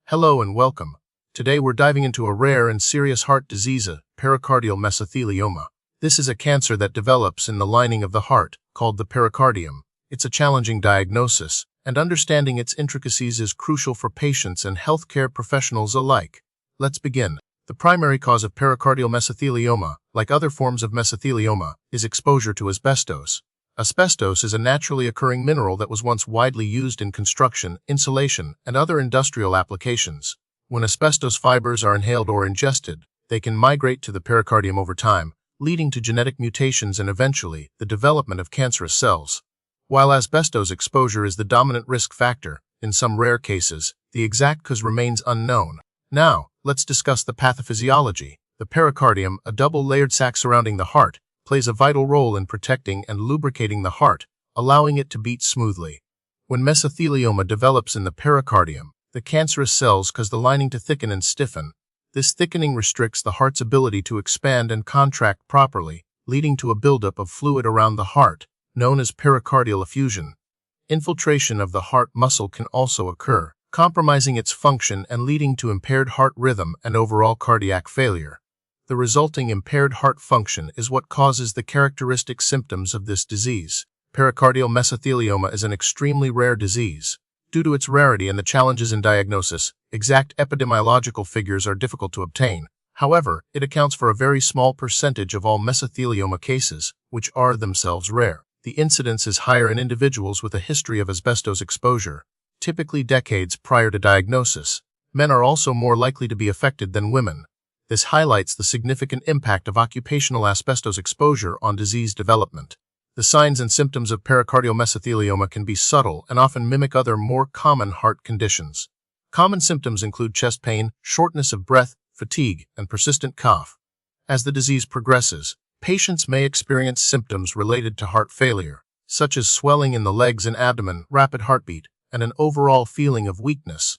Hello and welcome. Today we're diving into a rare and serious heart disease, pericardial mesothelioma. This is a cancer that develops in the lining of the heart, called the pericardium. It's a challenging diagnosis, and understanding its intricacies is crucial for patients and healthcare professionals alike. Let's begin. The primary cause of pericardial mesothelioma, like other forms of mesothelioma, is exposure to asbestos. Asbestos is a naturally occurring mineral that was once widely used in construction, insulation, and other industrial applications. When asbestos fibers are inhaled or ingested, they can migrate to the pericardium over time, leading to genetic mutations and eventually the development of cancerous cells. While asbestos exposure is the dominant risk factor, in some rare cases, the exact cause remains unknown. Now, let's discuss the pathophysiology. The pericardium, a double-layered sac surrounding the heart, plays a vital role in protecting and lubricating the heart, allowing it to beat smoothly. When mesothelioma develops in the pericardium, the cancerous cells cause the lining to thicken and stiffen. This thickening restricts the heart's ability to expand and contract properly, leading to a buildup of fluid around the heart, known as pericardial effusion. Infiltration of the heart muscle can also occur, compromising its function and leading to impaired heart rhythm and overall cardiac failure. The resulting impaired heart function is what causes the characteristic symptoms of this disease. Pericardial mesothelioma is an extremely rare disease. Due to its rarity and the challenges in diagnosis, exact epidemiological figures are difficult to obtain. However, it accounts for a very small percentage of all mesothelioma cases, which are themselves rare. The incidence is higher in individuals with a history of asbestos exposure, typically decades prior to diagnosis. Men are also more likely to be affected than women. This highlights the significant impact of occupational asbestos exposure on disease development. The signs and symptoms of pericardial mesothelioma can be subtle and often mimic other more common heart conditions. Common symptoms include chest pain, shortness of breath, fatigue, and persistent cough. As the disease progresses, patients may experience symptoms related to heart failure, such as swelling in the legs and abdomen, rapid heartbeat, and an overall feeling of weakness.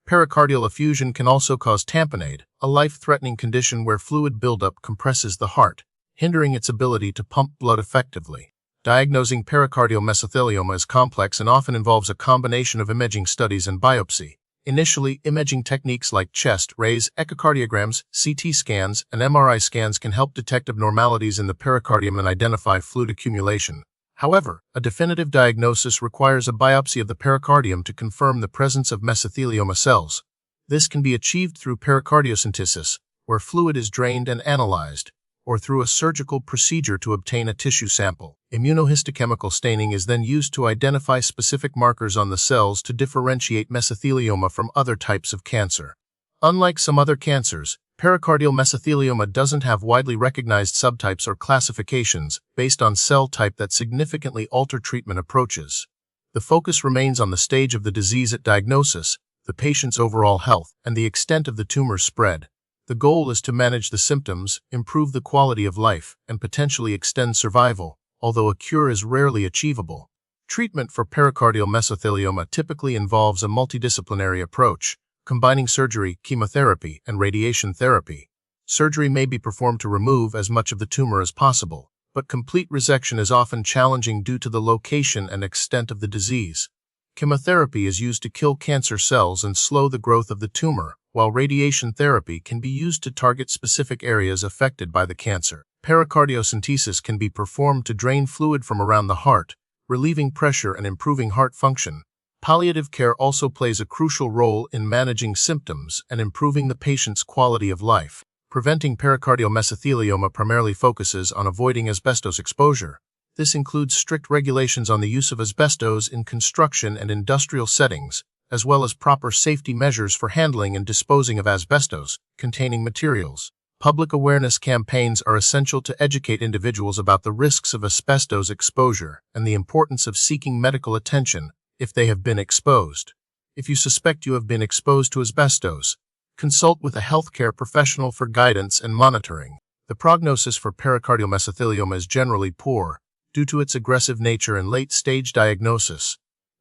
Pericardial effusion can also cause tamponade, a life-threatening condition where fluid buildup compresses the heart, hindering its ability to pump blood effectively. Diagnosing pericardial mesothelioma is complex and often involves a combination of imaging studies and biopsy. Initially, imaging techniques like chest rays, echocardiograms, CT scans, and MRI scans can help detect abnormalities in the pericardium and identify fluid accumulation. However, a definitive diagnosis requires a biopsy of the pericardium to confirm the presence of mesothelioma cells. This can be achieved through pericardiocentesis, where fluid is drained and analyzed, or through a surgical procedure to obtain a tissue sample. Immunohistochemical staining is then used to identify specific markers on the cells to differentiate mesothelioma from other types of cancer. Unlike some other cancers, pericardial mesothelioma doesn't have widely recognized subtypes or classifications based on cell type that significantly alter treatment approaches. The focus remains on the stage of the disease at diagnosis, the patient's overall health, and the extent of the tumor spread. The goal is to manage the symptoms, improve the quality of life, and potentially extend survival, although a cure is rarely achievable. Treatment for pericardial mesothelioma typically involves a multidisciplinary approach, combining surgery, chemotherapy, and radiation therapy. Surgery may be performed to remove as much of the tumor as possible, but complete resection is often challenging due to the location and extent of the disease. Chemotherapy is used to kill cancer cells and slow the growth of the tumor, while radiation therapy can be used to target specific areas affected by the cancer. Pericardiocentesis can be performed to drain fluid from around the heart, relieving pressure and improving heart function. Palliative care also plays a crucial role in managing symptoms and improving the patient's quality of life. Preventing pericardial mesothelioma primarily focuses on avoiding asbestos exposure. This includes strict regulations on the use of asbestos in construction and industrial settings, as well as proper safety measures for handling and disposing of asbestos-containing materials. Public awareness campaigns are essential to educate individuals about the risks of asbestos exposure and the importance of seeking medical attention if they have been exposed. If you suspect you have been exposed to asbestos, consult with a healthcare professional for guidance and monitoring. The prognosis for pericardial mesothelioma is generally poor due to its aggressive nature and late-stage diagnosis.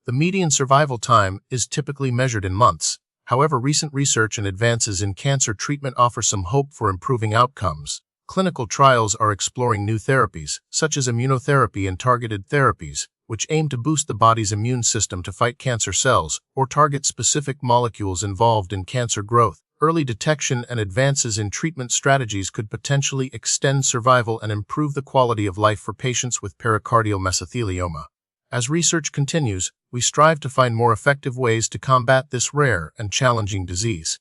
The median survival time is typically measured in months. However, recent research and advances in cancer treatment offer some hope for improving outcomes. Clinical trials are exploring new therapies, such as immunotherapy and targeted therapies, which aim to boost the body's immune system to fight cancer cells or target specific molecules involved in cancer growth. Early detection and advances in treatment strategies could potentially extend survival and improve the quality of life for patients with pericardial mesothelioma. As research continues, we strive to find more effective ways to combat this rare and challenging disease.